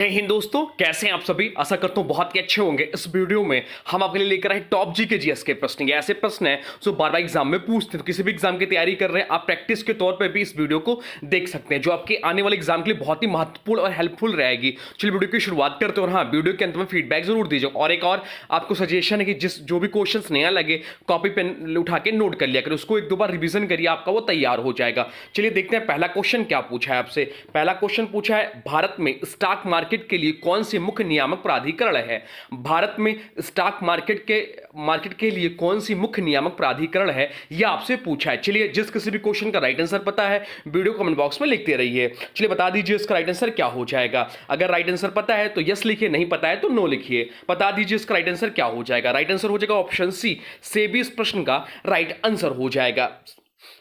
जय हिंद दोस्तों, कैसे हैं आप सभी। आशा करता हूं बहुत ही अच्छे होंगे। इस वीडियो में हम आपके लिए लेकर आए टॉप जी के जीएस के प्रश्न। ये ऐसे प्रश्न हैं जो बार बार एग्जाम में पूछते हैं, तो किसी भी एग्जाम की तैयारी कर रहे हैं आप प्रैक्टिस के तौर पर भी इस वीडियो को देख सकते हैं, जो आपके आने वाले एग्जाम के लिए बहुत ही महत्वपूर्ण और हेल्पफुल रहेगी। चलिए वीडियो की शुरुआत करते हैं, और हाँ, वीडियो के अंत में फीडबैक जरूर दीजिए। और एक और आपको सजेशन है कि जो भी क्वेश्चन नया लगे कॉपी पेन उठा के नोट कर लिया करें, उसको एक दो बार रिविजन करिए, आपका वो तैयार हो जाएगा। चलिए देखते हैं पहला क्वेश्चन क्या पूछा है आपसे। पहला क्वेश्चन पूछा है, भारत में स्टॉक मार्केट के लिए कौन से मुख्य नियामक प्राधिकरण है। भारत में स्टॉक मार्केट के लिए कौन सी मुख्य नियामक प्राधिकरण है, यह आपसे पूछा है। चलिए जिस किसी भी क्वेश्चन का राइट आंसर पता है वीडियो कमेंट बॉक्स में लिखते रहिए। चलिए बता दीजिए इसका राइट आंसर क्या हो जाएगा। अगर राइट आंसर पता है तो यस लिखिए, नहीं पता है तो नो लिखिए। बता दीजिए इसका राइट आंसर क्या हो जाएगा। राइट आंसर हो जाएगा ऑप्शन सी, सेबी इस प्रश्न का राइट आंसर हो जाएगा।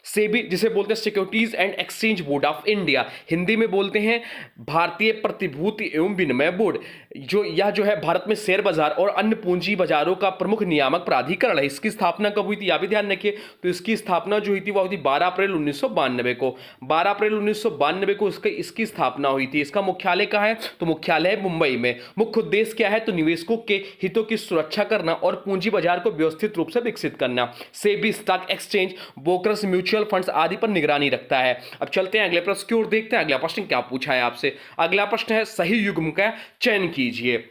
सेबी जिसे बोलते हैं securities and exchange board of India, Hindi में बोलते हैं भारतीय प्रतिभूति एवं विनिमय बोर्ड। जो है भारत में शेयर बाजार और अन्य पूंजी बाजारों का प्रमुख नियामक प्राधिकरण है। इसकी स्थापना कब हुई थी, यह भी ध्यान रखिए। तो इसकी स्थापना जो हुई थी वह हुई थी 12 अप्रैल 1992 को। 12 अप्रैल 1992 को इसकी स्थापना हुई थी। इसका मुख्यालय कहाँ है, तो मुख्यालय है मुंबई में। मुख्य उद्देश्य क्या है, तो निवेशकों के हितों की सुरक्षा करना और पूंजी बाजार को व्यवस्थित रूप से विकसित करना। SEBI stock exchange, brokers, mutual funds आदि पर निगरानी रखता है। अब चलते हैं अगले प्रश्न की ओर, देखते हैं अगला प्रश्न क्या पूछा है आपसे। अगला प्रश्न है, सही युग्म का चयन कीजिए।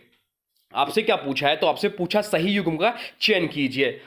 आपसे क्या पूछा है, तो आपसे पूछा सही युग्म का चयन कीजिए।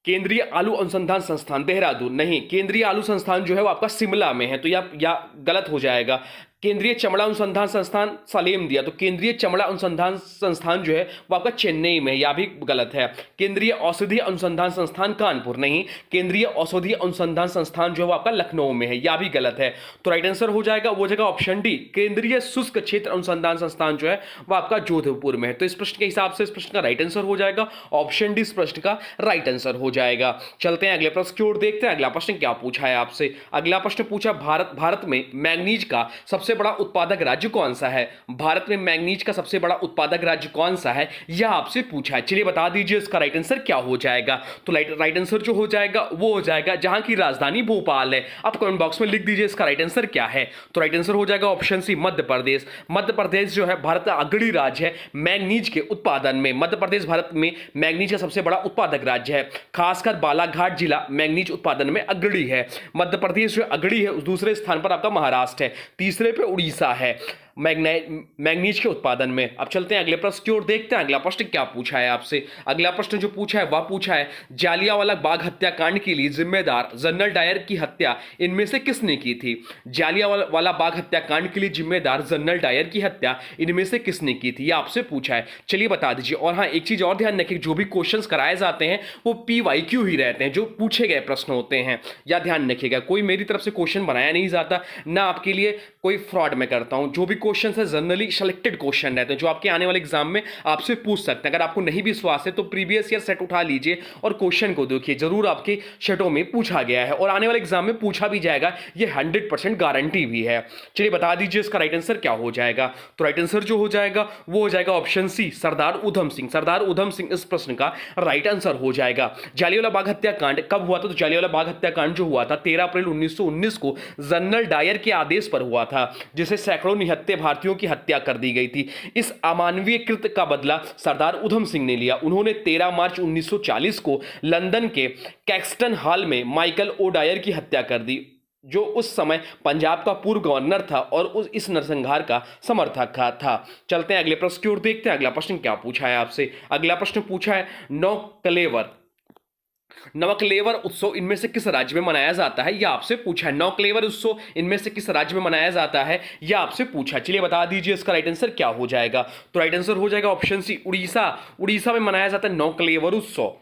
केंद्रीय आलू अनुसंधान संस्थान देहरादून, नहीं, केंद्रीय आलू संस्थान जो है वो आपका शिमला में है, तो या गलत हो जाएगा। केंद्रीय चमड़ा अनुसंधान संस्थान सालेम दिया, तो केंद्रीय चमड़ा अनुसंधान संस्थान जो है वो आपका चेन्नई में है, यह भी गलत है। केंद्रीय औषधि अनुसंधान संस्थान कानपुर, नहीं, केंद्रीय औषधि अनुसंधान संस्थान जो है वो आपका लखनऊ में है, यह भी गलत है। तो राइट आंसर हो जाएगा वो जगह ऑप्शन डी, केंद्रीय शुष्क क्षेत्र अनुसंधान संस्थान जो है वो आपका जोधपुर में है। तो इस प्रश्न के हिसाब से इस प्रश्न का राइट आंसर हो जाएगा ऑप्शन डी, इस प्रश्न का राइट आंसर हो जाएगा। चलते हैं अगले प्रश्न की ओर, देखते हैं अगला प्रश्न क्या पूछा है आपसे। अगला प्रश्न पूछा, भारत में मैग्नीज का सबसे बड़ा उत्पादक राज्य कौन सा है। भारत में मैग्नीज का सबसे बड़ा उत्पादक राज्य कौन सा है, यह आपसे पूछा है। चलिए बता दीजिए इसका राइट आंसर क्या हो जाएगा। तो राइट आंसर जो हो जाएगा वो हो जाएगा जहां की राजधानी भोपाल है। आप कमेंट बॉक्स में लिख दीजिए इसका राइट आंसर क्या है। तो राइट आंसर हो जाएगा ऑप्शन सी, मध्य प्रदेश। मध्य प्रदेश जो है भारत का अग्रणी राज्य है मैग्नीज के उत्पादन में। मध्य प्रदेश भारत में मैग्नीज का सबसे बड़ा उत्पादक राज्य है। खासकर बालाघाट जिला मैग्नीज उत्पादन में अग्रणी है। मध्य प्रदेश जो अग्रणी है, दूसरे स्थान पर आपका महाराष्ट्र है, तीसरे पे उड़ीसा है मैग्नीज के उत्पादन में। अब चलते हैं अगले प्रश्न की ओर, देखते हैं अगला प्रश्न क्या पूछा है आपसे। अगला प्रश्न जो पूछा है वह पूछा है, जालियांवाला बाग हत्याकांड के लिए जिम्मेदार जनरल डायर की हत्या इनमें से किसने की थी। जालियांवाला बाग हत्याकांड के लिए जिम्मेदार जनरल डायर की हत्या इनमें से किसने की थी, यह आपसे पूछा है। चलिए बता दीजिए। और हाँ, एक चीज और ध्यान रखिए, जो भी क्वेश्चन कराए जाते हैं वो PYQ ही रहते हैं, जो पूछे गए प्रश्न होते हैं, या ध्यान रखिएगा। कोई मेरी तरफ से क्वेश्चन बनाया नहीं जाता, ना आपके लिए कोई फ्रॉड में करता हूं। जो भी क्वेश्चन है जनरली सिलेक्टेड क्वेश्चन रहते हैं, जो आपके आने वाले एग्जाम में आपसे पूछ सकते हैं। अगर आपको नहीं विश्वास है तो प्रीवियस ईयर सेट उठा लीजिए और क्वेश्चन को देखिए, जरूर आपके सेटों में पूछा गया है और आने वाले एग्जाम में पूछा भी जाएगा, ये 100% गारंटी भी है। चलिए बता दीजिए इसका राइट आंसर क्या हो जाएगा। तो राइट आंसर जो हो जाएगा वो हो जाएगा ऑप्शन सी, सरदार उधम सिंह। सरदार उधम सिंह इस प्रश्न का राइट आंसर हो जाएगा। जालियांवाला बाग हत्याकांड कब हुआ था, तो जालियांवाला बाग हत्याकांड जो हुआ था 13 अप्रैल 1919 को जनरल डायर के आदेश पर हुआ था, जिसे सैकड़ों निहत्थे भारतीयों की हत्या कर दी गई थी। इस अमानवीय कृत्य का बदला सरदार उधम सिंह ने लिया। उन्होंने 13 मार्च 1940 को लंदन के कैक्सटन हॉल में माइकल ओ डायर की हत्या कर दी, जो उस समय पंजाब का पूर्व गवर्नर था और इस नरसंहार का समर्थक था। चलते हैं अगले प्रश्न की ओर, देखते हैं अगला प्रश्न क्या पूछा है आपसे। अगला प्रश्न पूछा है, नवकलेवर उत्सव इनमें से किस राज्य में मनाया जाता है, यह आपसे पूछा है। नवकलेवर उत्सव इनमें से किस राज्य में मनाया जाता है, यह आपसे पूछा। चलिए बता दीजिए इसका राइट आंसर क्या हो जाएगा। तो राइट आंसर हो जाएगा ऑप्शन सी, उड़ीसा। उड़ीसा में मनाया जाता है नवकलेवर उत्सव।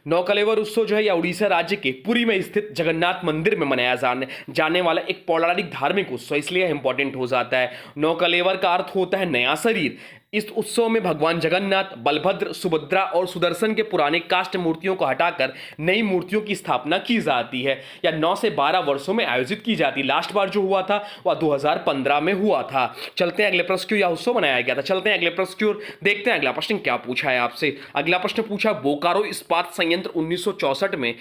नौकलेवर उत्सव जो है या उड़ीसा राज्य के पुरी में स्थित जगन्नाथ मंदिर में मनाया जाने वाला एक पौराणिक धार्मिक उत्सव, इसलिए इंपॉर्टेंट हो जाता है। नौकलेवर का अर्थ होता है नया शरीर। इस उत्सव में भगवान जगन्नाथ, बलभद्र, सुभद्रा और सुदर्शन के पुराने काष्ठ मूर्तियों को हटाकर नई मूर्तियों की स्थापना की जाती है, या 9 से 12 वर्षों में आयोजित की जाती है। लास्ट बार जो हुआ था वह 2015 में हुआ था। चलते हैं अगले प्रश्न की ओर, यह उत्सव मनाया गया था। चलते हैं अगले प्रश्न की ओर, देखते हैं अगला प्रश्न क्या पूछा है आपसे। अगला प्रश्न पूछा, बोकारो इस्पात संयंत्र 1964 में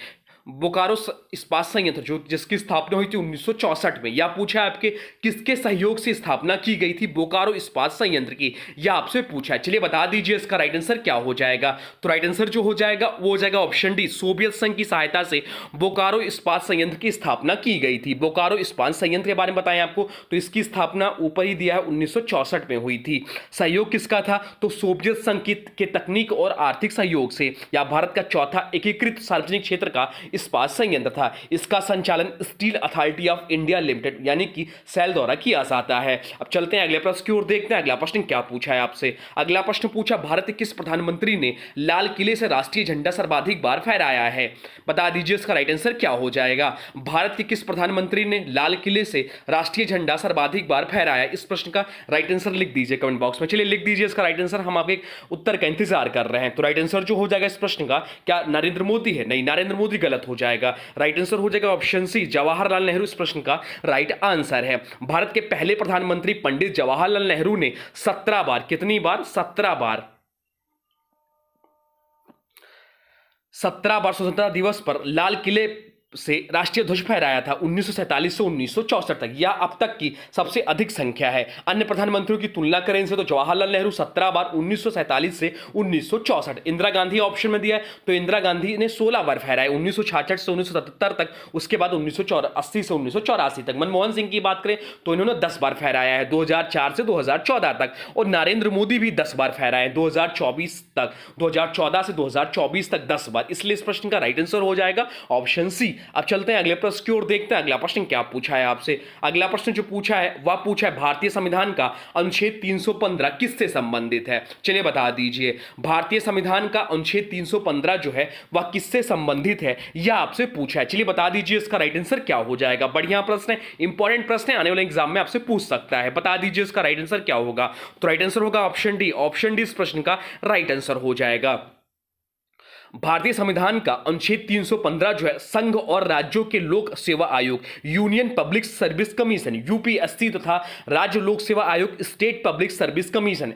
बोकारो इस्पात संयंत्र जो जिसकी स्थापना हुई थी 1964 में, या पूछा है आपके किसके सहयोग से स्थापना की गई थी बोकारो इस्पात संयंत्र की, यह आपसे पूछा है। चलिए बता दीजिए इसका राइट आंसर क्या हो जाएगा। तो राइट आंसर जो हो जाएगा वो हो जाएगा ऑप्शन डी, सोवियत संघ की सहायता से बोकारो इस्पात संयंत्र की स्थापना की गई थी। बोकारो इस्पात संयंत्र के बारे में बताएं आपको, तो इसकी स्थापना ऊपर ही दिया है 1964 में हुई थी। सहयोग किसका था, तो सोवियत संघ के तकनीक और आर्थिक सहयोग से, या भारत का चौथा एकीकृत सार्वजनिक क्षेत्र का इस्पात संयंत्र था। इसका संचालन steel authority of India limited यानी कि सेल द्वारा किया जाता है। अब चलते हैं अगले प्रश्न की ओर, देखते हैं अगला प्रश्न क्या पूछा है आपसे। अगला प्रश्न पूछा, भारत के किस प्रधानमंत्री ने लाल किले से राष्ट्रीय झंडा सर्वाधिक बार फहराया है। बता दीजिए इसका राइट आंसर क्या हो जाएगा। भारत के किस प्रधानमंत्री ने लाल किले से राष्ट्रीय झंडा सर्वाधिक बार फहराया, इस प्रश्न का राइट आंसर लिख दीजिए कमेंट बॉक्स में। चलिए लिख दीजिए इसका राइट आंसर, हम आपके उत्तर का इंतजार कर रहे हैं। तो राइट आंसर जो हो जाएगा इस प्रश्न का, क्या नरेंद्र मोदी है, नहीं नरेंद्र मोदी गलत हो जाएगा। राइट आंसर हो जाएगा ऑप्शन सी, जवाहरलाल नेहरू इस प्रश्न का राइट आंसर है। भारत के पहले प्रधानमंत्री पंडित जवाहरलाल नेहरू ने 17 बार, कितनी बार, 17 बार 17 बार स्वतंत्रता दिवस पर लाल किले से राष्ट्रीय ध्वज फहराया था 1947 से 1964 तक। यह अब तक की सबसे अधिक संख्या है। अन्य प्रधानमंत्रियों की तुलना करें इनसे तो जवाहरलाल नेहरू 17 बार 1947 से 1964। इंदिरा गांधी ऑप्शन में दिया है तो इंदिरा गांधी ने 16 बार फहराया 1966 से 1977 तक, उसके बाद 1980 से 1984 तक। मनमोहन सिंह की बात करें तो इन्होंने 10 बार फहराया है 2004 से 2014 तक, और नरेंद्र मोदी भी 10 बार फहराए हैं 2024 तक, 2014 से 2024 तक 10 बार। इसलिए इस प्रश्न का राइट आंसर हो जाएगा ऑप्शन सी। अब चलते हैं अगले प्रश्न की ओर, देखते हैं अगला प्रश्न क्या पूछा है आपसे। अगला प्रश्न जो पूछा है वह पूछा है भारतीय संविधान का अनुच्छेद 315 किससे संबंधित है। चलिए बता दीजिए भारतीय संविधान का अनुच्छेद 315 जो है वह किससे संबंधित है, यह आपसे पूछा है। चलिए बता दीजिए इसका राइट आंसर क्या हो जाएगा। बढ़िया प्रश्न है, इंपॉर्टेंट प्रश्न है, आने वाले एग्जाम में आपसे पूछ सकता है। बता दीजिए इसका राइट आंसर क्या होगा। तो राइट आंसर होगा ऑप्शन डी, ऑप्शन डी इस प्रश्न का राइट आंसर हो जाएगा। भारतीय संविधान का अनुच्छेद 315 जो है संघ और राज्यों के लोक सेवा आयोग union public service commission UPSC तथा राज्य लोक सेवा आयोग state public service commission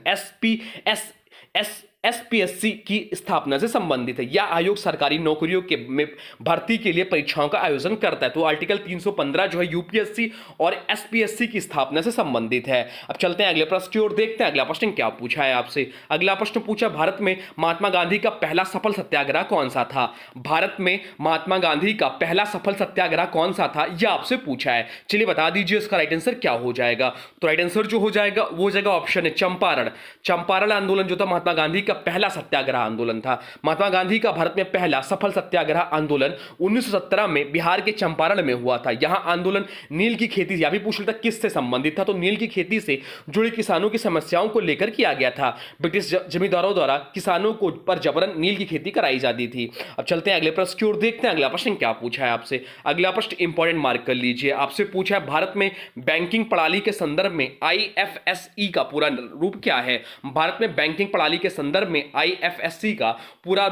SPSC की स्थापना से संबंधित है। यह आयोग सरकारी नौकरियों के में भर्ती के लिए परीक्षाओं का आयोजन करता है। तो आर्टिकल 315 जो है यूपीएससी और एसपीएससी की स्थापना से संबंधित है। अब चलते हैं अगले प्रश्न की ओर, देखते हैं अगला प्रश्न क्या पूछा है आपसे। अगला प्रश्न पूछा भारत में महात्मा गांधी का पहला सफल सत्याग्रह कौन सा था। भारत में महात्मा गांधी का पहला सफल सत्याग्रह कौन सा था, यह आपसे पूछा है। चलिए बता दीजिए इसका राइट आंसर क्या हो जाएगा। तो राइट आंसर जो हो जाएगा वो हो जाएगा ऑप्शन है चंपारण। चंपारण आंदोलन जो था महात्मा गांधी का पहला सत्याग्रह आंदोलन था। महात्मा गांधी का भारत में पहला सफल सत्याग्रह आंदोलन 1917 में बिहार के चंपारण में हुआ था। यहां आंदोलन नील की खेती, यह भी पूछ लेता किससे संबंधित था, तो नील की खेती से जुड़े किसानों की समस्याओं को लेकर किया गया था। ब्रिटिश जमींदारों द्वारा किसानों को पर जबरन नील की खेती कराई जाती थी। अब चलते हैं अगले प्रश्न की ओर, देखते हैं अगला प्रश्न क्या पूछा है आपसे। अगला प्रश्न इंपॉर्टेंट मार्क कर लीजिए। आपसे पूछा है भारत में बैंकिंग प्रणाली के संदर्भ में आईएफएसई का पूरा रूप क्या है। भारत में बैंकिंग प्रणाली के संदर्भ में आईएफएससी का पूरा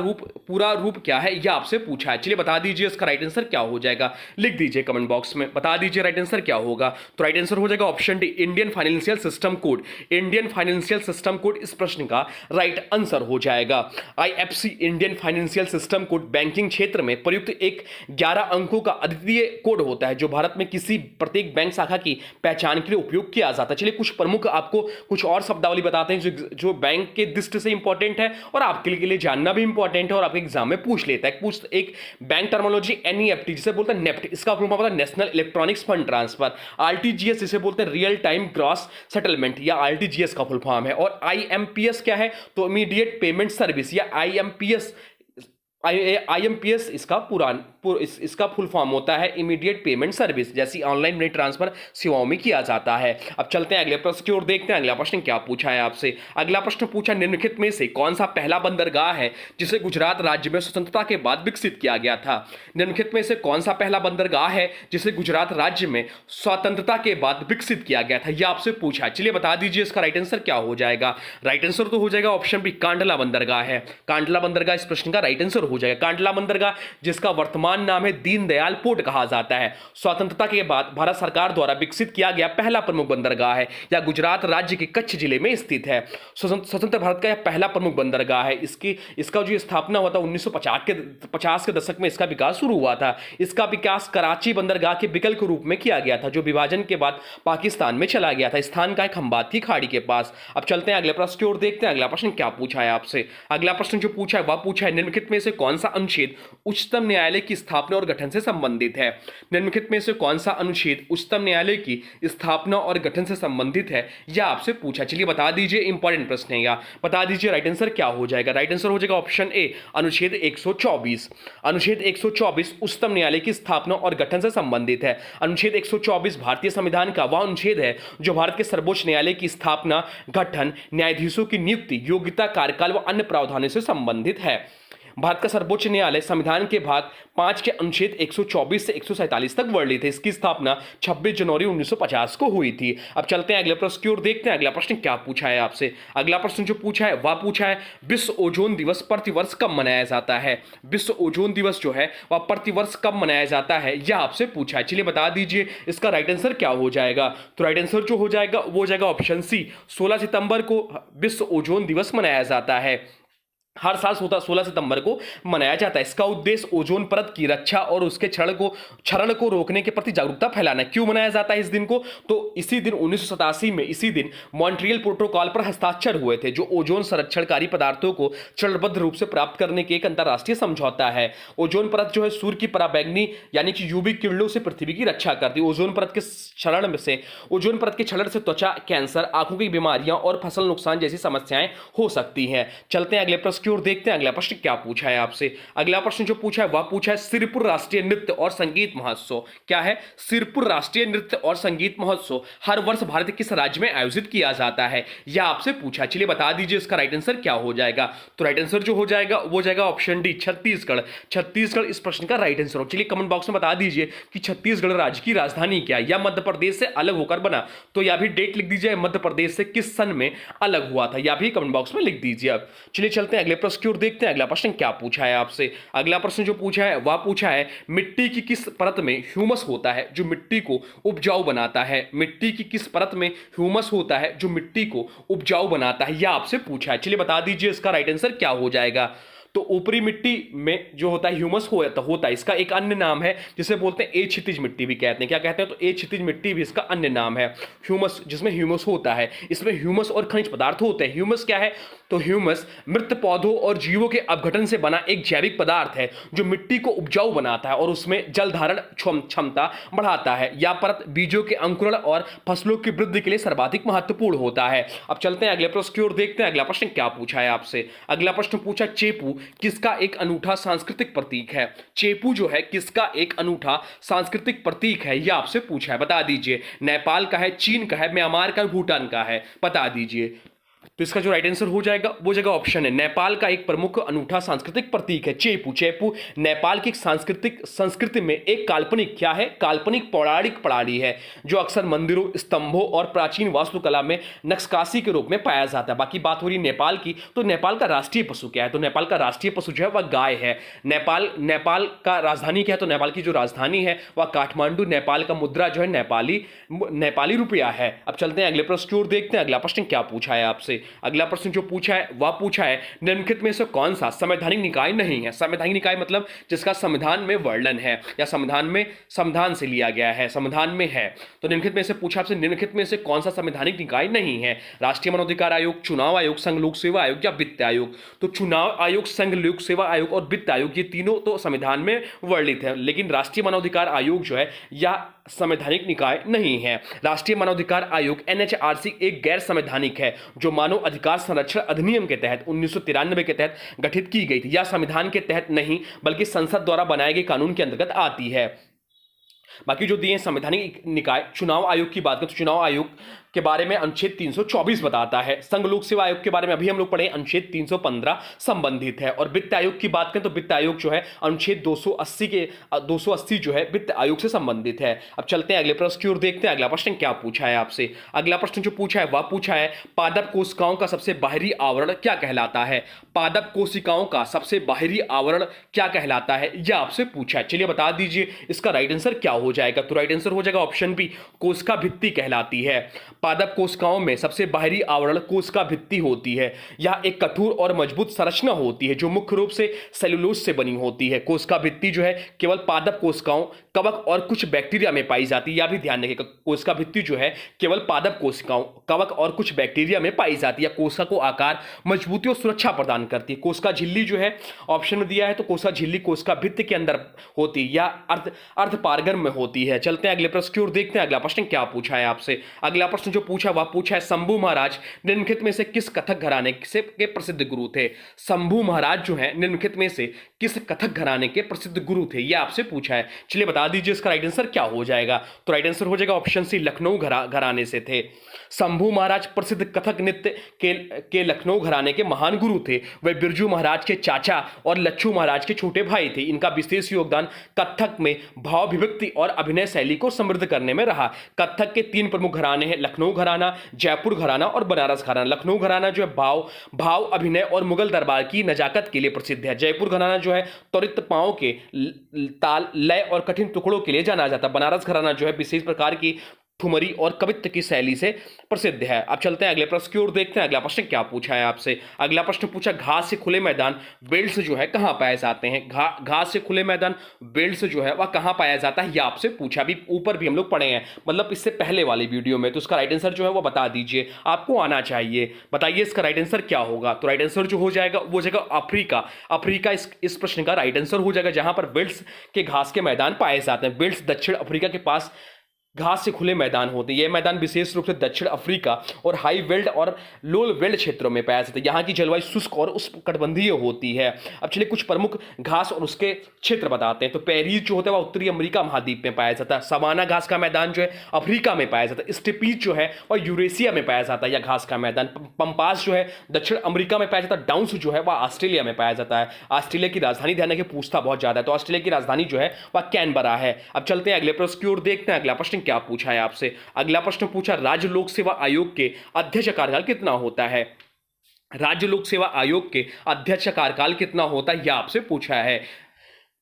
रूप क्या है, यह आपसे पूछा है। चलिए बता दीजिए इसका राइट आंसर क्या हो जाएगा। लिख दीजिए कमेंट बॉक्स में, बता दीजिए राइट आंसर क्या होगा। तो राइट आंसर हो जाएगा option D, Indian financial system code. Indian financial system code इस प्रश्न का राइट आंसर हो जाएगा। IFC Indian financial system code banking क्षेत्र में प्रयुक्त एक 11 अंकों का अद्वितीय कोड होता है जो भारत में किसी प्रत्येक बैंक शाखा की पहचान के लिए उपयोग किया जाता है। चलिए कुछ प्रमुख आपको कुछ और शब्दावली बताते हैं जो बैंक के दृष्टि से इंपॉर्टेंट है और आपके लिए जानना भी इंपॉर्टेंट है और आपके एग्जाम में पूछ लेता है। एक बैंक टर्मिनोलॉजी एनईएफटी जिसे बोलते हैं नेफ्ट, इसका फुल फॉर्म होता है national electronics fund transfer. RTGS जिसे बोलते हैं रियल टाइम ग्रॉस सेटलमेंट या आरटीजीएस का फुल फॉर्म है। और आईएमपीएस क्या है, तो इमीडिएट पेमेंट सर्विस या आईएमपीएस इसका फुल फॉर्म होता है इमीडिएट पेमेंट सर्विस, जैसी ऑनलाइन मनी ट्रांसफर सेवाओं में किया जाता है। अब चलते हैं अगले प्रश्न की ओर, देखते हैं अगला प्रश्न क्या पूछा है आपसे। अगला प्रश्न पूछा निम्नलिखित में से कौन सा पहला बंदरगाह है जिसे गुजरात राज्य में स्वतंत्रता के बाद विकसित किया गया था। निम्नलिखित में से कौन सा पहला बंदरगाह है जिसे गुजरात राज्य में स्वतंत्रता के बाद विकसित किया गया था, यह आपसे पूछा है। चलिए बता दीजिए इसका राइट आंसर क्या हो जाएगा। राइट आंसर तो हो जाएगा ऑप्शन बी, कांडला बंदरगाह है। कांडला बंदरगाह इस प्रश्न का राइट आंसर हो जाएगा। कांडला बंदरगाह जिसका वर्तमान नाम है दीनदयाल पोर्ट कहा जाता है, स्वतंत्रता के बाद भारत सरकार द्वारा विकसित किया गया पहला प्रमुख बंदरगाह है, या गुजरात राज्य के कच्छ जिले में स्थित है। स्वतंत्र भारत का यह पहला प्रमुख बंदरगाह है। इसका जो स्थापना हुआ था 1950 के दशक में इसका विकास शुरू हुआ था। इसका विकास कराची बंदरगाह के विकल्प के रूप में किया गया था, जो विभाजन के बाद पाकिस्तान में चला गया था। स्थान का है खंबात की खाड़ी के पास। अब चलते हैं अगले प्रश्न की ओर, देखते हैं अगला प्रश्न क्या पूछा है आपसे। अगला प्रश्न जो पूछा है वह पूछा है निम्नलिखित में से कौन सा अनुच्छेद उच्चतम न्यायालय की स्थापना और गठन से संबंधित है। निम्नलिखित में से कौन सा अनुच्छेद उच्चतम न्यायालय की स्थापना और गठन से संबंधित है, यह आपसे पूछा। चलिए बता दीजिए, इंपॉर्टेंट प्रश्न है या बता दीजिए राइट आंसर क्या हो जाएगा। राइट आंसर हो जाएगा ऑप्शन ए, अनुच्छेद 124। अनुच्छेद 124 उच्चतम न्यायालय की स्थापना और गठन से संबंधित है। अनुच्छेद 124 भारतीय संविधान का वह अनुच्छेद है जो भारत के सर्वोच्च न्यायालय की स्थापना, गठन, न्यायाधीशों की नियुक्ति, योग्यता, कार्यकाल व अन्य प्रावधानों से संबंधित है। भारत का सर्वोच्च न्यायालय संविधान के भाग 5 के अनुच्छेद 124 से 147 तक वर्णित है। इसकी स्थापना 26 जनवरी 1950 को हुई थी। अब चलते हैं अगले प्रश्न की ओर, देखते हैं अगला प्रश्न क्या पूछा है आपसे। अगला प्रश्न जो पूछा है वह पूछा है विश्व ओजोन दिवस प्रतिवर्ष कब मनाया जाता है। विश्व ओजोन दिवस जो है वह प्रतिवर्ष कब मनाया जाता है, यह आपसे पूछा है। चलिए बता दीजिए इसका राइट आंसर क्या हो जाएगा। तो राइट आंसर जो हो जाएगा वो हो जाएगा ऑप्शन सी, 16 सितंबर को विश्व ओजोन दिवस मनाया जाता है। हर साल 16 सितंबर को मनाया जाता है। इसका उद्देश्य ओजोन परत की रक्षा और उसके क्षरण को रोकने के प्रति जागरूकता फैलाना। क्यों मनाया जाता है इस दिन को? तो इसी दिन 1987 में इसी दिन मॉन्ट्रियल प्रोटोकॉल पर हस्ताक्षर हुए थे, जो ओजोन संरक्षणकारी पदार्थों को चरणबद्ध रूप से प्राप्त करने के एक अंतर्राष्ट्रीय समझौता है। ओजोन परत जो है सूर्य की पराबैंगनी यानी कि यूवी किरणों से पृथ्वी की रक्षा करती है। ओजोन परत के क्षरण से त्वचा कैंसर, आंखों की बीमारियां और फसल नुकसान जैसी समस्याएं हो सकती हैं। चलते हैं अगले प्रश्न की ओर, देखते हैं अगला प्रश्न क्या पूछा है आपसे। अगला प्रश्न जो पूछा है वह पूछा है सिरपुर राष्ट्रीय नृत्य और संगीत महोत्सव। क्या है? सिरपुर राष्ट्रीय नृत्य और संगीत महोत्सव हर वर्ष भारत के किस राज्य में आयोजित किया जाता है, यह आपसे पूछा। चलिए बता दीजिए इसका राइट आंसर क्या हो जाएगा। तो राइट आंसर जो हो जाएगा वो जाएगा ऑप्शन डी, छत्तीसगढ़। छत्तीसगढ़ इस प्रश्न का राइट आंसर हो। चलिए कमेंट बॉक्स में बता दीजिए कि छत्तीसगढ़ राज्य की राजधानी क्या है, या मध्य प्रदेश से अलग होकर बना। तो यह भी डेट लिख दीजिए, मध्य प्रदेश से किस सन में अलग हुआ था, यह भी कमेंट बॉक्स में लिख दीजिए। अब चलिए चलते हैं अगले प्रश्न की ओर, देखते हैं अगला प्रश्न क्या पूछा है आपसे। अगला प्रश्न जो पूछा है वह पूछा है मिट्टी की किस परत में ह्यूमस होता है जो मिट्टी को उपजाऊ बनाता है। मिट्टी की किस परत में ह्यूमस होता है जो मिट्टी को उपजाऊ बनाता है, यह आपसे पूछा है। चलिए बता दीजिए इसका राइट आंसर क्या हो जाएगा। तो ऊपरी मिट्टी में जो होता है ह्यूमस होता है। इसका एक अन्य नाम है जिसे बोलते हैं ए क्षितिज मिट्टी भी कहते हैं। क्या कहते हैं? तो ए क्षितिज मिट्टी भी इसका अन्य नाम है। ह्यूमस, जिसमें ह्यूमस होता है, इसमें ह्यूमस और खनिज पदार्थ होते हैं। ह्यूमस क्या है? तो ह्यूमस मृत पौधों और जीवों के अपघटन से बना एक जैविक पदार्थ है जो मिट्टी को उपजाऊ बनाता है और उसमें जल धारण क्षमता बढ़ाता है। यह परत बीजों के अंकुरण और फसलों की वृद्धि के लिए सर्वाधिक महत्वपूर्ण होता है। अब चलते हैं अगले प्रश्न की ओर, देखते हैं अगला प्रश्न क्या पूछा है आपसे। अगला प्रश्न पूछा चेपू किसका एक अनूठा सांस्कृतिक प्रतीक है। चेपू जो है किसका एक अनूठा सांस्कृतिक प्रतीक है, यह आपसे पूछा है। बता दीजिए नेपाल का है, चीन का है, म्यांमार का है, भूटान का है, बता दीजिए। तो इसका जो राइट आंसर हो जाएगा वो जगह ऑप्शन है, नेपाल का एक प्रमुख अनूठा सांस्कृतिक प्रतीक है चेपू। चेपू नेपाल की संस्कृति में एक काल्पनिक क्या है? काल्पनिक पौराणिक प्रणाली है जो अक्सर मंदिरों, स्तंभों और प्राचीन वास्तुकला में नक्काशी के रूप में पाया जाता है। बाकी बात हो रही नेपाल की, तो नेपाल का राष्ट्रीय पशु क्या है? तो नेपाल का राष्ट्रीय पशु जो है वह गाय है। नेपाल का राजधानी क्या है? तो नेपाल की जो राजधानी है वह काठमांडू। नेपाल का मुद्रा जो है नेपाली रुपया है। अब चलते हैं अगले प्रश्न की ओर, देखते हैं अगला प्रश्न क्या पूछा है आपसे। अगला प्रश्न जो पूछा है वह पूछा है निम्नलिखित में से कौन सा संवैधानिक निकाय नहीं है। संवैधानिक निकाय मतलब जिसका संविधान में वर्णन है या संविधान से लिया गया है, संविधान में है। तो निम्नलिखित में से पूछा आपसे, निम्नलिखित में से कौन सा संवैधानिक निकाय नहीं है? राष्ट्रीय मानवाधिकार आयोग, चुनाव आयोग, संघ लोक सेवा आयोग या वित्त आयोग। तो चुनाव आयोग, संघ लोक सेवा आयोग और वित्त आयोग ये तीनों तो संविधान में वर्णित है, लेकिन राष्ट्रीय मानवाधिकार आयोग जो है या संवैधानिक निकाय नहीं है। राष्ट्रीय मानवाधिकार आयोग NHRC एक गैर संवैधानिक है जो मानव अधिकार संरक्षण अधिनियम के तहत 1993 के तहत गठित की गई थी। यह संविधान के तहत नहीं बल्कि संसद द्वारा बनाए गए कानून के अंतर्गत आती है। बाकी जो दिए संवैधानिक निकाय, चुनाव आयोग की बात करें तो चुनाव आयोग के बारे में अनुच्छेद 324 बताता है। संघ लोक सेवा आयोग के बारे में अभी हम लोग पढ़े अनुच्छेद 315 संबंधित है। और वित्त आयोग की बात करें तो वित्त आयोग जो है अनुच्छेद 280 जो है वित्त आयोग से संबंधित है। अब चलते हैं अगले प्रश्न की ओर, देखते हैं अगला प्रश्न क्या पूछा है आपसे। अगला प्रश्न जो पूछा है वह पूछा है पादप कोशिकाओं का सबसे बाहरी आवरण क्या कहलाता है। पादप कोशिकाओं का सबसे बाहरी आवरण क्या कहलाता है यह आपसे पूछा है। चलिए बता दीजिए इसका राइट आंसर क्या हो जाएगा। तो राइट आंसर हो जाएगा ऑप्शन बी, कोशिका भित्ति कहलाती है। पादप कोशिकाओं में सबसे बाहरी आवरण कोशिका भित्ति होती है। यह एक कठोर और मजबूत संरचना होती है जो मुख्य रूप से सेलुलोज से बनी होती है। कोशिका भित्ति जो है केवल पादप कोशिकाओं, कवक और कुछ बैक्टीरिया में पाई जाती है। यह भी ध्यान रखिएगा, कोशिका भित्ति जो है केवल पादप कोशिकाओं, कवक और कुछ बैक्टीरिया में पाई जाती है। कोशिका को आकार, मजबूती और सुरक्षा प्रदान करती है। कोशिका झिल्ली जो है ऑप्शन में दिया है तो कोशिका झिल्ली कोशिका भित्ति के अंदर होती है या अर्धपारगम में होती है। चलते हैं अगले प्रश्न की ओर, देखते हैं अगला प्रश्न क्या पूछा है आपसे। अगला प्रश्न जो पूछा वह पूछा है शंभू महाराज निम्नलिखित में से किस कथक घराने से के प्रसिद्ध गुरु थे। शंभू महाराज जो है निम्नलिखित में से किस कथक घराने के प्रसिद्ध गुरु थे यह आपसे पूछा है। चलिए बता दीजिए इसका राइट आंसर क्या हो जाएगा। तो राइट आंसर हो जाएगा ऑप्शन सी, लखनऊ घराने से थे। शंभू महाराज प्रसिद्ध कथक नृत्य के लखनऊ घराने के महान गुरु थे। वे बिरजू महाराज के चाचा और लच्छू महाराज के छोटे भाई थे। इनका विशेष योगदान कथक में भाव अभिव्यक्ति और अभिनय शैली को समृद्ध करने में रहा। कथक के 3 प्रमुख घराने हैं, लखनऊ घराना, जयपुर घराना और बनारस घराना। लखनऊ घराना जो है भाव अभिनय और मुगल दरबार की नजाकत के लिए प्रसिद्ध है। जयपुर घराना जो है त्वरित पांव के ताल, लय और कठिन टुकड़ों के लिए जाना जाता है। बनारस घराना जो है विशेष प्रकार की ठुमरी और कवित्व की शैली से प्रसिद्ध है। अब चलते हैं अगले प्रश्न की ओर, देखते हैं अगला प्रश्न क्या पूछा है आपसे। अगला प्रश्न पूछा घास से खुले मैदान बेल्ट्स जो है कहां पाए जाते हैं। घास से खुले मैदान बेल्ट्स जो है वह कहां पाया जाता है यह आपसे पूछा। अभी ऊपर भी हम लोग पढ़े हैं, मतलब इससे पहले वाली वीडियो में। तो इसका राइट आंसर जो है वो बता दीजिए, आपको आना चाहिए। बताइए इसका राइट आंसर क्या होगा। तो राइट आंसर जो हो जाएगा वो जाएगा अफ्रीका। अफ्रीका इस प्रश्न का राइट आंसर हो जाएगा, जहां पर बेल्ट्स के घास के मैदान पाए जाते हैं। बेल्ट्स दक्षिण अफ्रीका के पास घास से खुले मैदान होते हैं। यह मैदान विशेष रूप से दक्षिण अफ्रीका और हाई वेल्ड और लो वेल्ड क्षेत्रों में पाया जाता है। यहाँ की जलवायु शुष्क और उष्णकटिबंधीय होती है। अब चलिए कुछ प्रमुख घास और उसके क्षेत्र बताते हैं। तो पेरीज जो होता है वह उत्तरी अमेरिका महाद्वीप में पाया जाता है। सवाना घास का मैदान जो है अफ्रीका में पाया जाता है। स्टेपीज जो है वह यूरेशिया में पाया जाता है, यह घास का मैदान। पंपास जो है दक्षिण अमेरिका में पाया जाता है। डाउन्स जो है वह ऑस्ट्रेलिया में पाया जाता है। ऑस्ट्रेलिया की राजधानी, ध्यान रखिए पूछता बहुत ज्यादा है, तो ऑस्ट्रेलिया की राजधानी जो है वह कैनबरा है। अब चलते हैं अगले प्रश्न की ओर, देखते हैं अगला प्रश्न क्या पूछा है आपसे। अगला प्रश्न पूछा राज्य लोक सेवा आयोग के अध्यक्ष कार्यकाल कितना होता है। राज्य लोक सेवा आयोग के अध्यक्ष कार्यकाल कितना होता है यह आपसे पूछा है।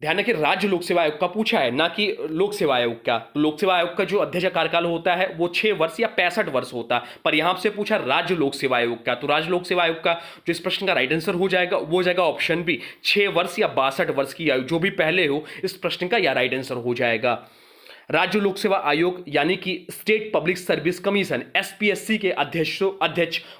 ध्यान रखिए राज्य लोक सेवा आयोग का पूछा है, ना कि लोक सेवा आयोग का। लोक सेवा आयोग का जो अध्यक्ष कार्यकाल होता है वो 6 वर्ष या 65 वर्ष होता है, पर यहां से पूछा राज्य लोक सेवा आयोग का। तो राज्य लोक सेवा आयोग का जो इस प्रश्न का राइट आंसर हो जाएगा वो हो जाएगा ऑप्शन बी, 6 वर्ष या 62 वर्ष की आयु। जो भी पहले हो इस प्रश्न का यह राइट आंसर हो जाएगा। राज्य लोक सेवा आयोग यानी कि state public service commission SPSC के अध्यक्ष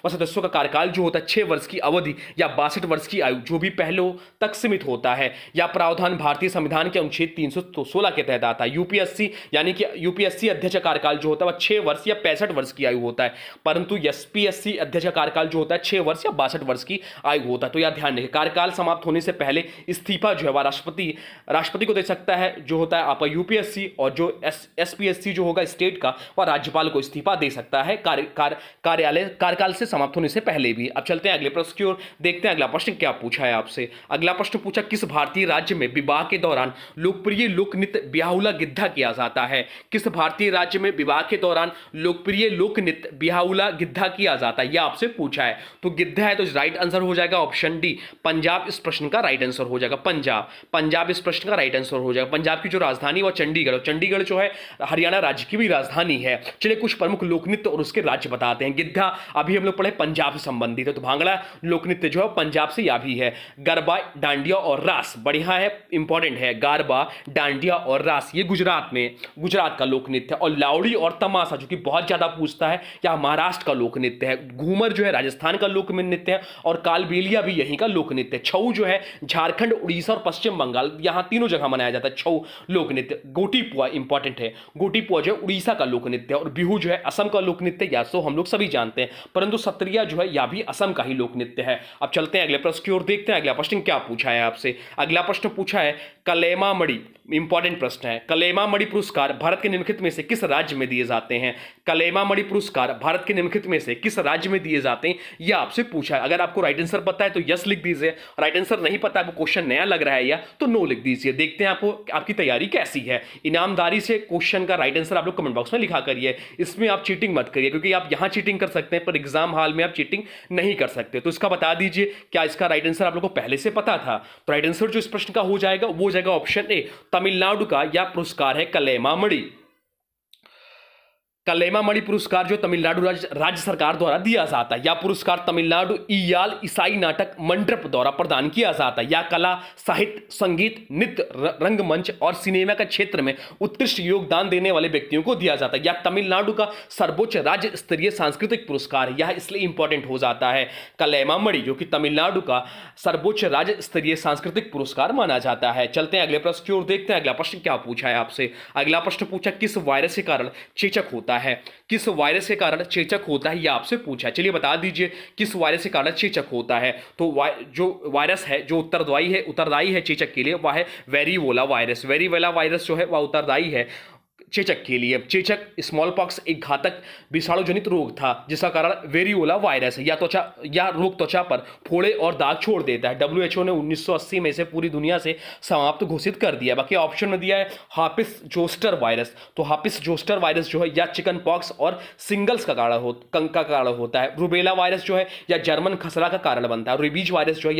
व सदस्यों का कार्यकाल जो होता है 6 वर्ष की अवधि या 62 वर्ष की आयु जो भी पहले तक सीमित होता है। यह प्रावधान भारतीय संविधान के अनुच्छेद 316 के तहत आता है। यूपीएससी यानी कि यूपीएससी अध्यक्ष कार्यकाल जो होता है वह 6 वर्ष या 65 वर्ष की आयु होता है, परंतु एसपीएससी अध्यक्ष कार्यकाल जो होता है 6 वर्ष या 62 वर्ष की आयु होता है। तो यह ध्यान रखिए कार्यकाल समाप्त होने से पहले इस्तीफा जो है वह राष्ट्रपति को दे सकता है, जो होता है आपका यूपीएससी, और जो एसपीएससी जो होगा स्टेट का वह राज्यपाल को इस्तीफा दे सकता है कार्यकाल से समाप्त होने से पहले भी। अब चलते हैं अगले प्रश्न की ओर, देखते हैं अगला प्रश्न क्या पूछा है आपसे। अगला प्रश्न पूछा किस भारतीय राज्य में विवाह के दौरान लोकप्रिय लोक नृत्य बिहाउला गिद्धा किया जाता है। किस भारतीय राज्य में विवाह के दौरान लोकप्रिय लोक नृत्य बिहाउला गिद्धा किया जाता है यह आपसे पूछा है। तो गिद्धा है तो राइट आंसर हो जाएगा ऑप्शन डी, पंजाब इस प्रश्न का राइट आंसर हो जाएगा। पंजाब इस प्रश्न का राइट आंसर हो जाएगा। पंजाब की जो राजधानी वह चंडीगढ़, चंडीगढ़ जो है हरियाणा राज्य की भी राजधानी है। चलिए कुछ प्रमुख लोक नृत्य और उसके राज्य बताते हैं। गिद्धा अभी हम लोग पढ़े पंजाब से संबंधित है, तो भांगड़ा लोक नृत्य जो है पंजाब से या भी है। गरबा, डांडिया और रास बढ़िया है, इंपॉर्टेंट है। गरबा, डांडिया और रास ये गुजरात का लोक नृत्य है। और लावड़ी और तमाशा जो कि बहुत ज्यादा पूछता है, यह महाराष्ट्र का लोक नृत्य है। घूमर जो है राजस्थान का लोक नृत्य है और कालबेलिया भी यहीं का लोक नृत्य है। छऊ जो है झारखंड, उड़ीसा और पश्चिम बंगाल, यहां तीनों जगह मनाया जाता है छऊ लोक नृत्य। गोटीपुआ इंपॉर्टेंट है, गोटीपुआ जो है उड़ीसा का लोक नृत्य है। और बिहू जो है असम का लोक नृत्य, या सो हम लोग सभी जानते हैं, परंतु सत्रिया जो है यह भी असम का ही लोक नृत्य है। अब चलते हैं अगले प्रश्न की ओर, देखते हैं अगला प्रश्न क्या पूछा है आपसे। अगला प्रश्न पूछा है कलेमामणि इंपॉर्टेंट प्रश्न है। कलेमा मणि पुरस्कार भारत के निम्नलिखित में से किस राज्य में दिए जाते हैं? कलेमा मणि पुरस्कार भारत के निम्नलिखित में से किस राज्य में दिए जाते हैं, यह आपसे पूछा है। अगर आपको राइट आंसर पता है तो यस लिख दीजिए, राइट आंसर नहीं पता, आपको क्वेश्चन नया लग रहा है या तो नो लिख दीजिए। देखते हैं आपको आपकी तैयारी कैसी है। ईमानदारी से क्वेश्चन का राइट आंसर आप लोग कमेंट बॉक्स में लिखा करिए। इसमें आप चीटिंग मत करिए, क्योंकि आप यहां चीटिंग कर सकते हैं पर एग्जाम हॉल में आप चीटिंग नहीं कर सकते। तो इसका बता दीजिए, क्या इसका राइट आंसर आप लोग को पहले से पता था? तो राइट आंसर जो इस प्रश्न का हो जाएगा वो हो जाएगा ऑप्शन ए, तमिलनाडु का यह पुरस्कार है कलेमा मणि। कलेमा मणि पुरस्कार जो तमिलनाडु राज्य सरकार द्वारा दिया जाता है। यह पुरस्कार तमिलनाडु इयाल ईसाई नाटक मंडप द्वारा प्रदान किया जाता है। यह कला, साहित्य, संगीत, नृत्य, रंगमंच और सिनेमा के क्षेत्र में उत्कृष्ट योगदान देने वाले व्यक्तियों को दिया जाता है। यह तमिलनाडु का सर्वोच्च राज्य स्तरीय सांस्कृतिक पुरस्कार है। यह इसलिए इंपॉर्टेंट हो जाता है कलेमा मणि, जो कि तमिलनाडु का सर्वोच्च राज्य स्तरीय सांस्कृतिक पुरस्कार माना जाता है। चलते हैं अगले प्रश्न की ओर, देखते हैं अगला प्रश्न क्या पूछा है आपसे। अगला प्रश्न पूछा, किस वायरस के कारण चेचक होता है? किस वायरस के कारण चेचक होता है, यह आपसे पूछा है। चलिए बता दीजिए किस वायरस के कारण चेचक होता है। तो जो वायरस है जो उत्तरदायी है चेचक के लिए, वह है वेरिवोला वायरस। वेरिवोला वायरस जो है वह उत्तरदायी है चेचक के लिए। चेचक स्मॉल पॉक्स एक घातक विषाणुजनित रोग था जिसका कारण वेरियोला वायरस है। या रोग त्वचा पर फोड़े और दाग छोड़ देता है। WHO ने 1980 में से पूरी दुनिया से समाप्त घोषित कर दिया। बाकी ऑप्शन में दिया है हार्पिस जोस्टर वायरस। तो हार्पिस जोस्टर वायरस जो है या चिकन पॉक्स और सिंगल्स का कारण होता है। रूबेला वायरस जो है या जर्मन खसरा का कारण बनता है। रेबीज वायरस जो है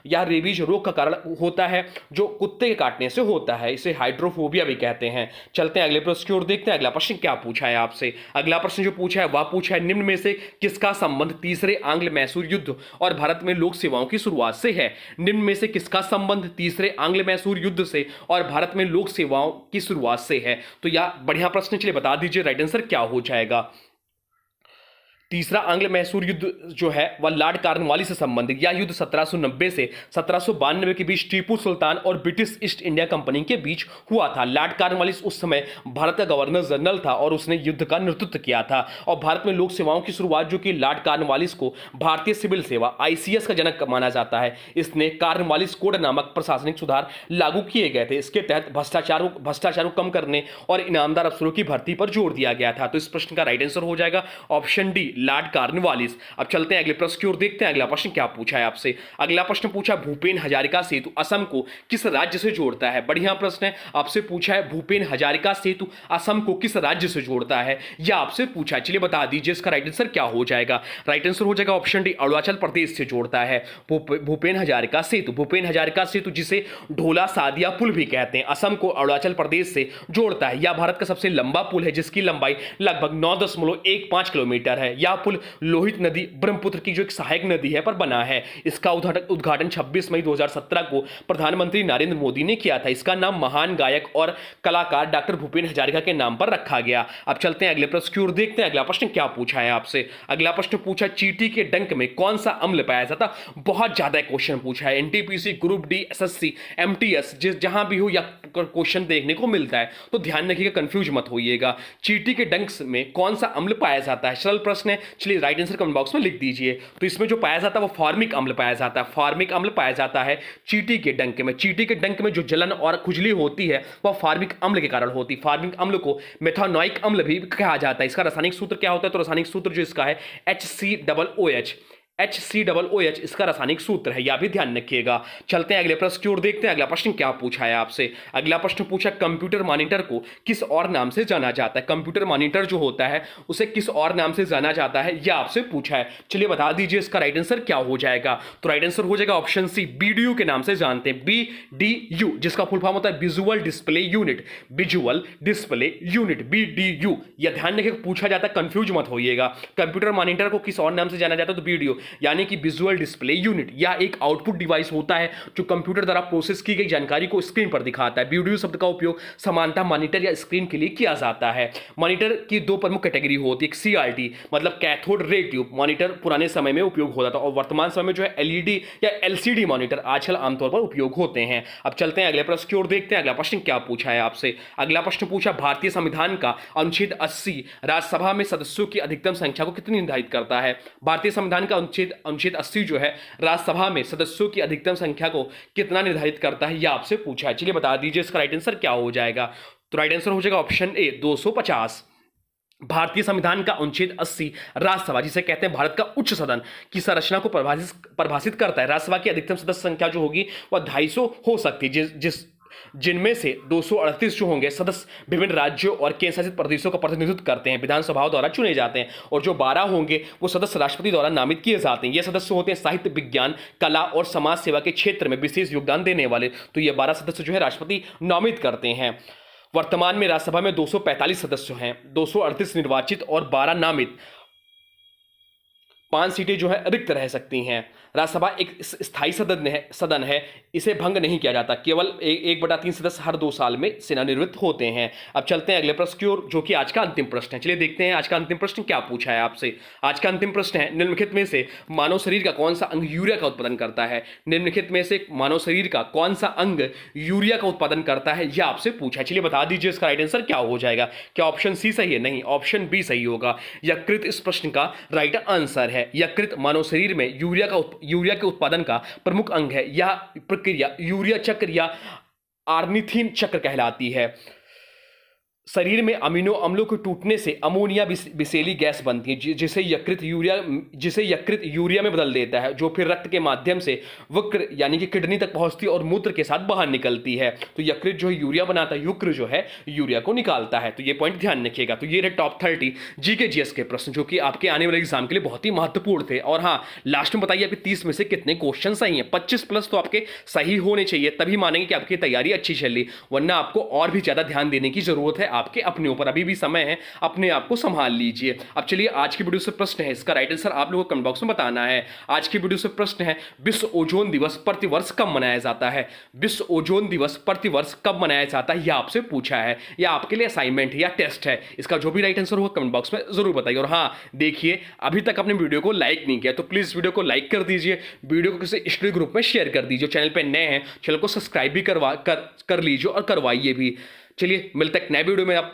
या रेबीज रोग का कारण होता है जो कुत्ते के काटने से होता है। इसे हाइड्रोफोबिया भी कहते हैं। चलते हैं अगले प्रश्न की ओर, देखते हैं अगला प्रश्न क्या पूछा है आपसे। अगला प्रश्न जो पूछा है वह पूछा है, निम्न में से किसका संबंध तीसरे आंग्ल मैसूर युद्ध और भारत में लोक सेवाओं की शुरुआत से है? निम्न में से किसका संबंध तीसरे आंग्ल मैसूर युद्ध से और भारत में लोक सेवाओं की शुरुआत से है? तो यह बढ़िया प्रश्न, चलिए बता दीजिए राइट आंसर क्या हो जाएगा। तीसरा आंग्ल मैसूर युद्ध जो है वह लॉर्ड कॉर्नवालिस से संबंधित। यह युद्ध 1790 से 1792 के बीच टीपू सुल्तान और ब्रिटिश ईस्ट इंडिया कंपनी के बीच हुआ था। लॉर्ड कॉर्नवालिस उस समय भारत का गवर्नर जनरल था और उसने युद्ध का नेतृत्व किया था। और भारत में लोक सेवाओं की शुरुआत जो कि लॉर्ड कॉर्नवालिस को भारतीय सिविल सेवा ICS का जनक माना जाता है। इसने कॉर्नवालिस कोड नामक प्रशासनिक सुधार लागू किए गए थे। इसके तहत भ्रष्टाचार को कम करने और इनामदार अफसरों की भर्ती पर जोर दिया गया था। तो इस प्रश्न का राइट आंसर हो जाएगा ऑप्शन डी, लॉर्ड कॉर्नवालिस। अब चलते हैं अगले प्रश्न की ओर, देखते हैं अगला प्रश्न क्या पूछा है आपसे। अगला प्रश्न पूछा, भूपेन हजारिका सेतु असम को किस राज्य से जोड़ता है? बढ़िया प्रश्न है। आपसे पूछा है भूपेन हजारिका सेतु असम को किस राज्य से जोड़ता है, यह आपसे पूछा है। चलिए बता दीजिए इसका राइट आंसर क्या हो जाएगा। राइट आंसर हो जाएगा ऑप्शन डी, अरुणाचल प्रदेश से जोड़ता है भूपेन हजारिका सेतु। भूपेन हजारिका सेतु जिसे ढोला सादिया पुल भी कहते हैं, असम को अरुणाचल प्रदेश से जोड़ता है। यह भारत का सबसे लंबा पुल है जिसकी लंबाई लगभग 9.15 किलोमीटर है। यह पुल लोहित नदी ब्रह्मपुत्र की जो एक सहायक नदी है पर बना है। इसका उद्घाटन 26 मई 2017 को प्रधानमंत्री नरेंद्र मोदी ने किया था। इसका नाम महान गायक और कलाकार डॉक्टर भूपेन हजारिका के नाम पर रखा गया। अब चलते हैं अगले प्रश्न की ओर, देखते हैं अगला प्रश्न क्या पूछा है आपसे। अगला प्रश्न पूछा, चींटी के डंक में कौन सा अम्ल पाया जाता? बहुत ज्यादा क्वेश्चन पूछा है। NTPC, group D, SSC, MTS जहां भी हो या क्वेश्चन देखने को मिलता है तो ध्यान रखिएगा, कंफ्यूज मत होइएगा। चींटी के डंक में कौन सा अम्ल पाया जाता है? सरल प्रश्न है, चलिए राइट आंसर कमेंट बॉक्स में लिख दीजिए। तो इसमें जो पाया जाता है वो फॉर्मिक अम्ल पाया जाता है। फॉर्मिक अम्ल पाया जाता है चींटी के डंक में। चींटी के डंक में जो जलन और खुजली होती है वह फॉर्मिक अम्ल के कारण होती है। फॉर्मिक अम्ल को मेथानोइक अम्ल भी कहा जाता है। इसका रासायनिक सूत्र क्या होता है? तो रासायनिक सूत्र जो इसका है HCOOH इसका रासायनिक सूत्र है, यह भी ध्यान रखिएगा। चलते हैं अगले प्रश्न की ओर, देखते हैं अगला प्रश्न क्या पूछा है आपसे। अगला प्रश्न पूछा, कंप्यूटर मॉनिटर को किस और नाम से जाना जाता है? कंप्यूटर मॉनिटर जो होता है उसे किस और नाम से जाना जाता है, यह आपसे पूछा है। चलिए बता दीजिए इसका राइट आंसर क्या हो जाएगा। तो राइट आंसर हो जाएगा ऑप्शन सी, BDU के नाम से जानते हैं। BDU जिसका फुल फॉर्म होता है visual display unit. Visual display unit BDU, यह ध्यान रखिएगा, पूछा जाता है, कंफ्यूज मत होइएगा। कंप्यूटर मॉनिटर को किस और नाम से जाना जाता है? तो BDU यानी कि विजुअल डिस्प्ले यूनिट। यह एक आउटपुट डिवाइस होता है जो कंप्यूटर द्वारा प्रोसेस की गई जानकारी को स्क्रीन पर दिखाता है। वीडियो शब्द का उपयोग सामान्यतः मॉनिटर या स्क्रीन के लिए किया जाता है। मॉनिटर की दो प्रमुख कैटेगरी होती है, एक CRT मतलब कैथोड रे ट्यूब मॉनिटर पुराने समय में उपयोग होता था और वर्तमान समय में जो है LED या LCD मॉनिटर आजकल आमतौर पर उपयोग होते हैं। अब चलते हैं अगले प्रश्न की ओर, देखते हैं अगला प्रश्न क्या पूछा है आपसे। अगला प्रश्न पूछा, भारतीय संविधान का अनुच्छेद 80 राज्यसभा में सदस्यों की अधिकतम संख्या को कितनी निर्धारित करता है? भारतीय संविधान का अनुच्छेद अनुच्छेद 80 जो है राज्यसभा में सदस्यों की अधिकतम संख्या को कितना निर्धारित करता है, यह आपसे पूछा है। चलिए बता दीजिए इसका राइट आंसर क्या हो जाएगा। तो राइट आंसर हो जाएगा ऑप्शन ए 250। भारतीय संविधान का अनुच्छेद 80 राज्यसभा, जिसे कहते हैं भारत का उच्च सदन की संरचना को परिभाषित करता है। राज्यसभा की अधिकतम सदस्य संख्या जो होगी वह 250 हो सकती है, जिनमें से 238 जो होंगे सदस्य विभिन्न राज्यों और केंद्र शासित प्रदेशों का प्रतिनिधित्व करते हैं, विधानसभाओं द्वारा चुने जाते हैं, और जो 12 होंगे वो सदस्य राष्ट्रपति द्वारा नामित किए जाते हैं। ये सदस्य होते हैं साहित्य, विज्ञान, कला और समाज सेवा के क्षेत्र में विशेष योगदान देने वाले। तो ये 12 सदस्य जो है राष्ट्रपति नामित करते हैं। वर्तमान में राज्यसभा में 245 सदस्य हैं, 238 निर्वाचित और 12 नामित। 5 सीटें जो है रिक्त रह सकती हैं। राज्यसभा एक स्थायी सदन है, इसे भंग नहीं किया जाता। केवल 1/3 सदस्य हर 2 साल में सेवानिवृत्त होते हैं। अब चलते हैं अगले प्रश्न की ओर, जो कि आज का अंतिम प्रश्न है। चलिए देखते हैं आज का अंतिम प्रश्न क्या पूछा है आपसे। आज का अंतिम प्रश्न है, निम्नलिखित में से मानव शरीर का कौन सा अंग यूरिया का उत्पादन करता है। निम्नलिखित में से मानव शरीर का कौन सा अंग यूरिया का उत्पादन करता है, यह आपसे पूछा है। चलिए बता दीजिए इसका राइट आंसर क्या हो जाएगा। क्या ऑप्शन सी सही है? नहीं, ऑप्शन बी सही होगा। यकृत इस प्रश्न का राइट आंसर है। यकृत मानव शरीर में यूरिया के उत्पादन का प्रमुख अंग है। यह प्रक्रिया यूरिया चक्र या आर्निथिन चक्र कहलाती है। शरीर में अमीनो अम्लों के टूटने से अमोनिया विषैली गैस बनती है, जिसे यकृत यूरिया में बदल देता है, जो फिर रक्त के माध्यम से वक्र यानी कि किडनी तक पहुंचती है और मूत्र के साथ बाहर निकलती है। तो यकृत जो है यूरिया बनाता है, युक्र जो है यूरिया को निकालता है। तो ये पॉइंट ध्यान रखिएगा। तो ये रहे टॉप 30 जीके जीएस के प्रश्न, जो कि आपके आने वाले एग्जाम के लिए बहुत ही महत्वपूर्ण थे। और हाँ, लास्ट में बताइए आपके 30 में से कितने क्वेश्चन सही हैं। 25 प्लस तो आपके सही होने चाहिए, तभी मानेंगे कि आपकी तैयारी अच्छी चली, वरना आपको और भी ज्यादा ध्यान देने की जरूरत है आपके अपने ऊपर। अभी भी समय है, अपने आप को संभाल लीजिए। अब चलिए आज की वीडियो से प्रश्न है, इसका राइट आंसर आप लोगों को कमेंट बॉक्स में बताना है। आज की वीडियो से प्रश्न है, विश्व ओजोन दिवस प्रतिवर्ष कब मनाया जाता है। विश्व ओजोन दिवस प्रतिवर्ष कब मनाया जाता है, यह आपसे पूछा है, या आपके लिए असाइनमेंट है या टेस्ट है। इसका जो भी राइट आंसर होगा कमेंट बॉक्स में जरूर बताइए। और हाँ देखिए, अभी तक आपने वीडियो को लाइक नहीं किया तो प्लीज वीडियो को लाइक कर दीजिए, वीडियो को किसी स्टडी ग्रुप में शेयर कर दीजिए। चैनल पर नए हैं, चैनल को सब्सक्राइब भी कर लीजिए और करवाइए भी। चलिए मिलते हैं नए वीडियो में। आप